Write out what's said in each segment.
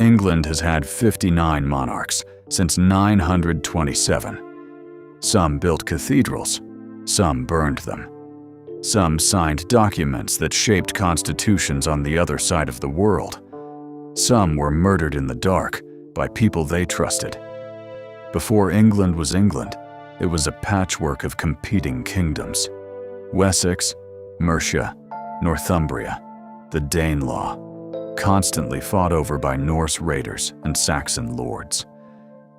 England has had 59 monarchs since 927. Some built cathedrals, some burned them. Some signed documents that shaped constitutions on the other side of the world. Some were murdered in the dark by people they trusted. Before England was England, it was a patchwork of competing kingdoms. Wessex, Mercia, Northumbria, the Danelaw, constantly fought over by Norse raiders and Saxon lords.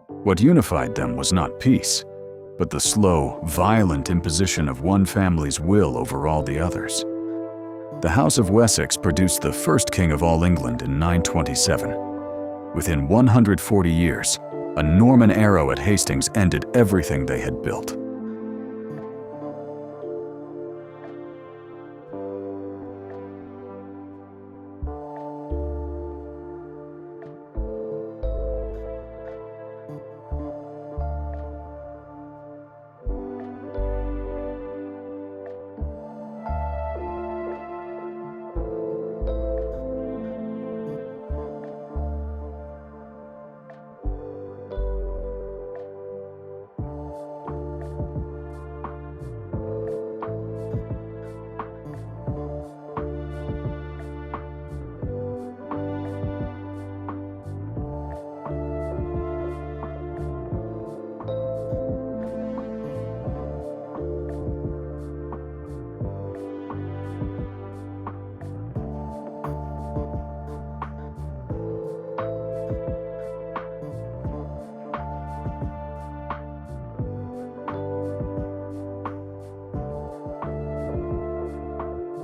What unified them was not peace, but the slow, violent imposition of one family's will over all the others. The House of Wessex produced the first king of all England in 927. Within 140 years, a Norman arrow at Hastings ended everything they had built.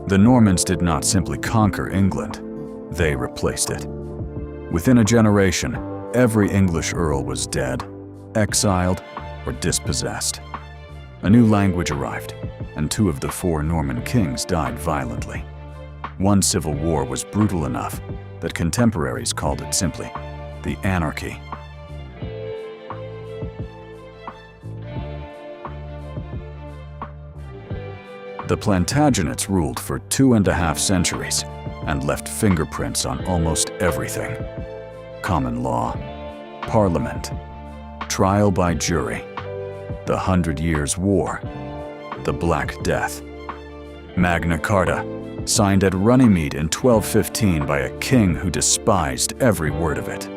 The Normans did not simply conquer England, they replaced it. Within a generation, every English earl was dead, exiled, or dispossessed. A new language arrived, and 2 of the 4 Norman kings died violently. One civil war was brutal enough that contemporaries called it simply the anarchy. The Plantagenets ruled for 2.5 centuries and left fingerprints on almost everything. Common law, parliament, trial by jury, the 100 Years' War, the Black Death. Magna Carta, signed at Runnymede in 1215 by a king who despised every word of it.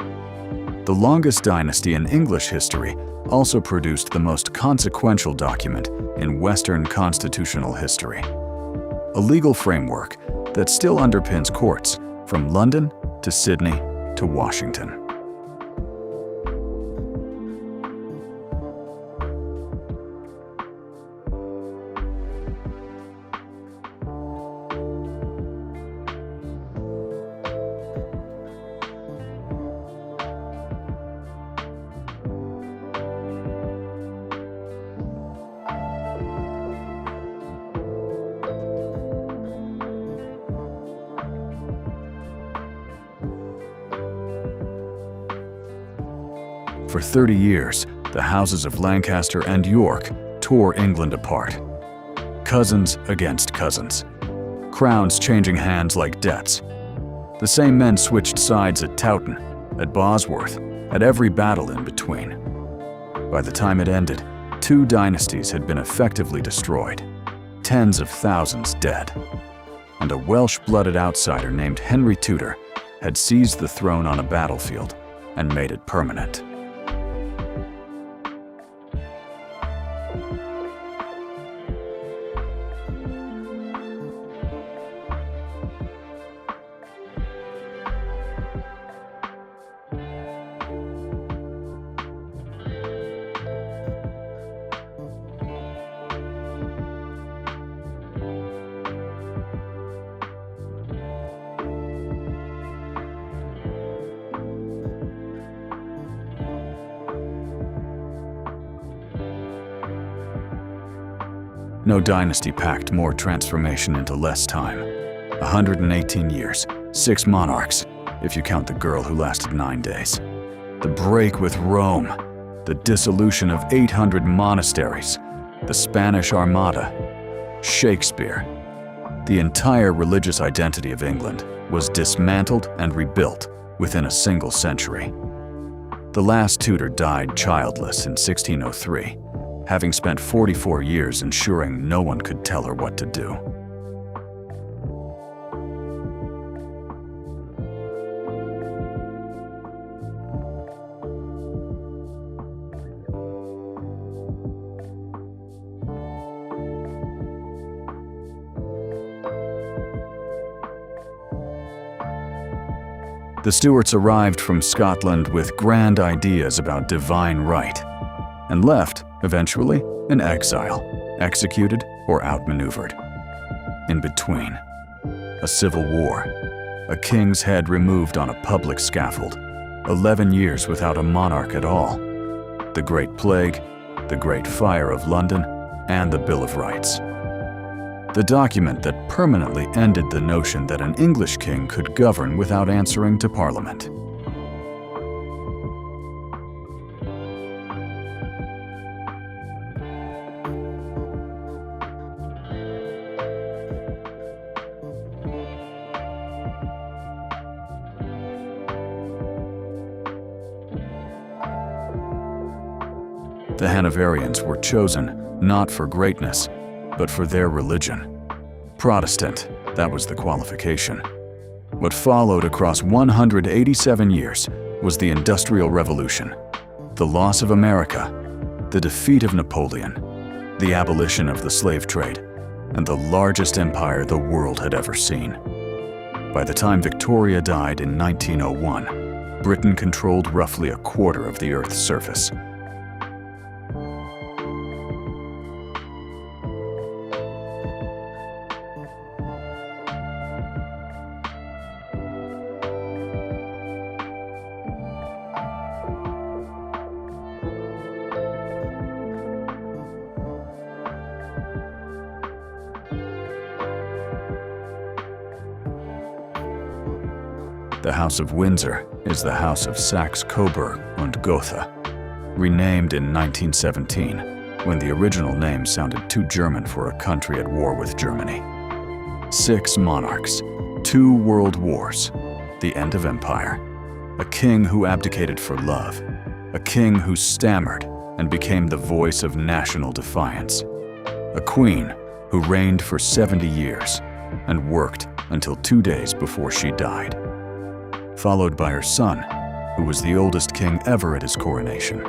The longest dynasty in English history also produced the most consequential document in Western constitutional history. A legal framework that still underpins courts from London to Sydney to Washington. For 30 years, the houses of Lancaster and York tore England apart. Cousins against cousins. Crowns changing hands like debts. The same men switched sides at Towton, at Bosworth, at every battle in between. By the time it ended, 2 dynasties had been effectively destroyed, tens of thousands dead. And a Welsh-blooded outsider named Henry Tudor had seized the throne on a battlefield and made it permanent. No dynasty packed more transformation into less time. 118 years, 6 monarchs, if you count the girl who lasted 9 days. The break with Rome, the dissolution of 800 monasteries, the Spanish Armada, Shakespeare. The entire religious identity of England was dismantled and rebuilt within a single century. The last Tudor died childless in 1603, having spent 44 years ensuring no one could tell her what to do. The Stuarts arrived from Scotland with grand ideas about divine right, and left, eventually, in exile, executed or outmaneuvered. In between, a civil war, a king's head removed on a public scaffold, 11 years without a monarch at all, the Great Plague, the Great Fire of London, and the Bill of Rights. The document that permanently ended the notion that an English king could govern without answering to Parliament. The Hanoverians were chosen not for greatness, but for their religion. Protestant, that was the qualification. What followed across 187 years was the Industrial Revolution, the loss of America, the defeat of Napoleon, the abolition of the slave trade, and the largest empire the world had ever seen. By the time Victoria died in 1901, Britain controlled roughly a quarter of the Earth's surface. The House of Windsor is the House of Saxe-Coburg und Gotha, renamed in 1917, when the original name sounded too German for a country at war with Germany. 6 monarchs, 2 world wars, the end of empire, a king who abdicated for love, a king who stammered and became the voice of national defiance, a queen who reigned for 70 years and worked until 2 days before she died, followed by her son, who was the oldest king ever at his coronation.